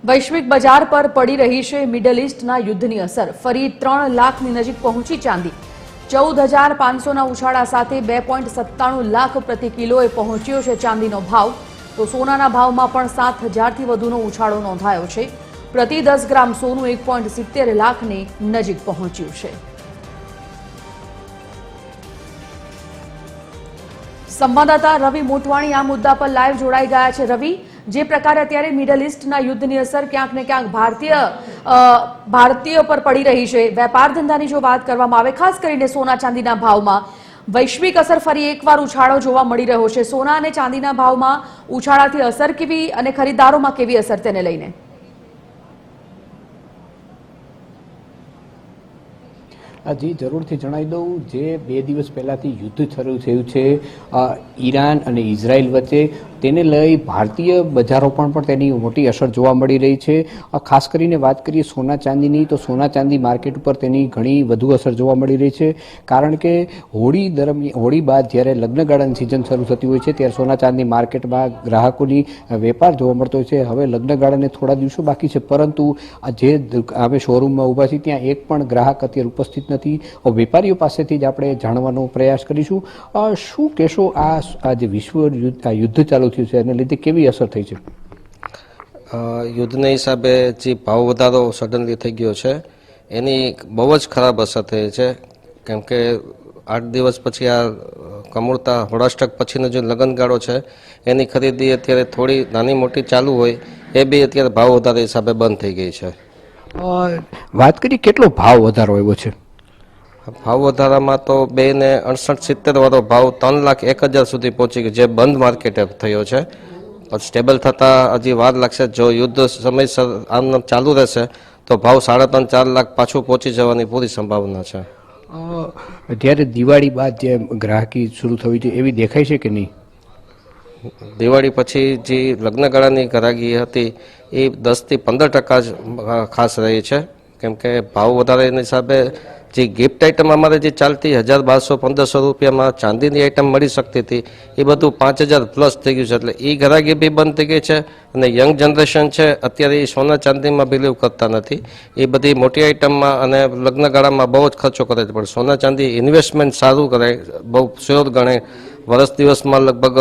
વૈશ્વિક બજાર પર પડી રહી છે મિડલ ઈસ્ટના યુદ્ધની અસર. ફરી 3 લાખની નજીક પહોંચી ચાંદી. 14,500ના ઉછાળા સાથે 2.97 લાખ પ્રતિ કિલોએ પહોંચ્યો છે ચાંદીનો ભાવ. તો સોનાના ભાવમાં પણ 7,000થી વધુનો ઉછાળો નોંધાયો છે. પ્રતિ 10 ગ્રામ સોનું 1.70 લાખની નજીક પહોંચ્યું છે. સંવાદદાતા રવિ મોટવાણી આ મુદ્દા પર લાઈવ જોડાઈ ગયા છે. રવિ, જે પ્રકારે અત્યારે મિડલ ઈસ્ટના યુદ્ધની અસર ક્યાંક ને ક્યાંક ભારતીય પર પડી રહી છે, વેપાર ધંધાની જો વાત કરવામાં આવે, ખાસ કરીને સોના ચાંદીના ભાવમાં વૈશ્વિક અસર ફરી એકવાર ઉછાળો જોવા મળી રહ્યો છે. સોના અને ચાંદીના ભાવમાં ઉછાળાથી અસર કેવી અને ખરીદદારોમાં કેવી અસર તેને લઈને? જી, જરૂરથી જણાવી દઉં, જે 2 દિવસ પહેલાંથી યુદ્ધ શરૂ થયું છે ઈરાન અને ઇઝરાયલ વચ્ચે, તેને લઈ ભારતીય બજારો પર પણ તેની મોટી અસર જોવા મળી રહી છે. ખાસ કરીને વાત કરીએ સોના ચાંદીની, તો સોના ચાંદી માર્કેટ ઉપર તેની ઘણી વધુ અસર જોવા મળી રહી છે. કારણ કે હોળી બાદ જ્યારે લગ્નગાળાની સિઝન શરૂ થતી હોય છે ત્યારે સોના ચાંદી માર્કેટમાં ગ્રાહકોની વેપાર જોવા મળતો હોય છે. હવે લગ્નગાળાને થોડા દિવસો બાકી છે, પરંતુ જે અમે શોરૂમમાં ઊભા છીએ ત્યાં એક પણ ગ્રાહક અત્યારે ઉપસ્થિત નથી. વેપારીઓ પાસેથી જ આપણે જાણવાનો પ્રયાસ કરીશું. શું કહેશો, આ જે વિશ્વ યુદ્ધ ચાલુ થયું છે એને લીધે કેવી અસર થઈ છે? યુદ્ધના હિસાબે જે ભાવ વધારો સડનલી થઈ ગયો છે એની બહુ જ ખરાબ અસર થઈ છે. કેમ કે 8 દિવસ પછી આ કમૂળતા હોળાષ્ટક પછીનો જે લગ્નગાળો છે એની ખરીદી અત્યારે થોડી નાની મોટી ચાલુ હોય એ બી અત્યારે ભાવ વધારા હિસાબે બંધ થઈ ગઈ છે. વાત કરી કેટલો ભાવ વધારો આવ્યો છે? ભાવ વધારામાં તો 2.6870 વાળો ભાવ 3,01,000 સુધી પહોંચી ગયો, જે બંધ માર્કેટે થયો છે. પણ સ્ટેબલ થતાં હજી વાર લાગશે. જો યુદ્ધ સમયસર આમ ચાલુ રહેશે તો ભાવ 3.5-4 લાખ પાછું પહોંચી જવાની પૂરી સંભાવના છે. જ્યારે દિવાળી બાદ જે ગ્રાહકી શરૂ થવી છે એવી દેખાય છે કે નહીં? દિવાળી પછી જે લગ્નગાળાની ગ્રાહકી હતી એ 10થી 15% જ ખાસ રહી છે. કેમ કે ભાવ વધારાના હિસાબે જે ગિફ્ટ આઇટમ અમારે જે ચાલતી 1,200-1,500 રૂપિયામાં ચાંદીની આઇટમ મળી શકતી હતી એ બધું 5,000 પ્લસ થઈ ગયું છે. એટલે એ ગ્રાહકી બી બંધ થઈ ગઈ છે. અને યંગ જનરેશન છે અત્યારે એ સોના ચાંદીમાં બિલીવ કરતા નથી. એ બધી મોટી આઇટમમાં અને લગ્નગાળામાં બહુ જ ખર્ચો કરે છે. પણ સોના ચાંદી ઇન્વેસ્ટમેન્ટ સારું કરે, બહુ શ્યોર ગણે. વર્ષ દિવસમાં લગભગ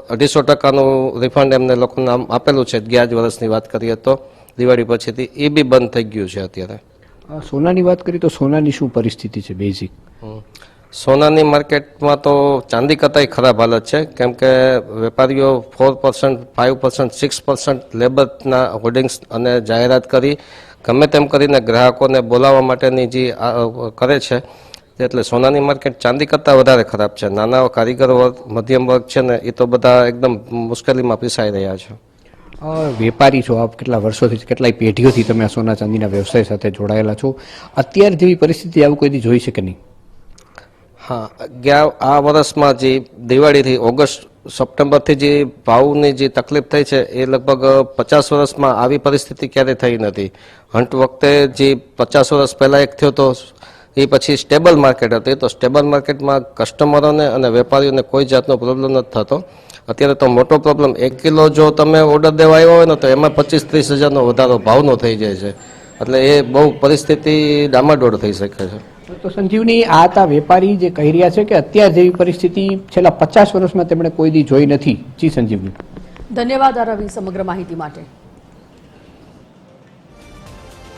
250% રિફંડ એમને લોકોને આપેલું છે. ગયા જ વર્ષની વાત કરીએ તો દિવાળી પછીથી એ બી બંધ થઈ ગયું છે. અત્યારે સોનાની વાત કરીએ તો સોનાની શું પરિસ્થિતિ છે? બેઝિક સોનાની માર્કેટમાં તો ચાંદી કરતાંય ખરાબ હાલત છે. કેમ કે વેપારીઓ 4%, 5%, 6% લેબરના હોર્ડિંગ્સ અને જાહેરાત કરી ગમે તેમ કરીને ગ્રાહકોને બોલાવવા માટેની જે કરે છે. એટલે સોનાની માર્કેટ ચાંદી કરતાં વધારે ખરાબ છે. નાના કારીગર વર્ગ, મધ્યમ વર્ગ છે ને, એ તો બધા એકદમ મુશ્કેલીમાં પીસાઈ રહ્યા છે. વેપારી છો આપ, કેટલા વર્ષોથી, કેટલાય પેઢીઓથી તમે આ સોના ચાંદીના વ્યવસાય સાથે જોડાયેલા છો. અત્યારે જેવી પરિસ્થિતિ આવું કોઈ દી જોઈ છે કે નહીં? હા, આ વર્ષમાં જે દિવાળીથી ઓગસ્ટ સપ્ટેમ્બરથી જે ભાવની જે તકલીફ થઈ છે એ લગભગ 50 વર્ષમાં આવી પરિસ્થિતિ ક્યારેય થઈ નથી. હન્ટ વખતે જે 50 વર્ષ પહેલાં એક થયો તો એ પછી સ્ટેબલ માર્કેટ હતી. તો સ્ટેબલ માર્કેટમાં કસ્ટમરોને અને વેપારીઓને કોઈ જાતનો પ્રોબ્લેમ નથી થતો. અત્યારે તો મોટો પ્રોબ્લેમ, 1 કિલો જો તમે ઓર્ડર દેવા આવ્યો હોય ને તો એમાં 25-30 હજારનો વધારો ભાવનો થઈ જાય છે. એટલે એ બહુ પરિસ્થિતિ ડામાડોળ થઈ શકે છે. તો સંજીવની, આ હતા વેપારી જે કહી રહ્યા છે કે અત્યાર જેવી પરિસ્થિતિ છેલ્લા 50 વર્ષમાં તેમણે કોઈ દી જોઈ નથી. જી સંજીવની, ધન્યવાદ રવિ સમગ્ર માહિતી માટે.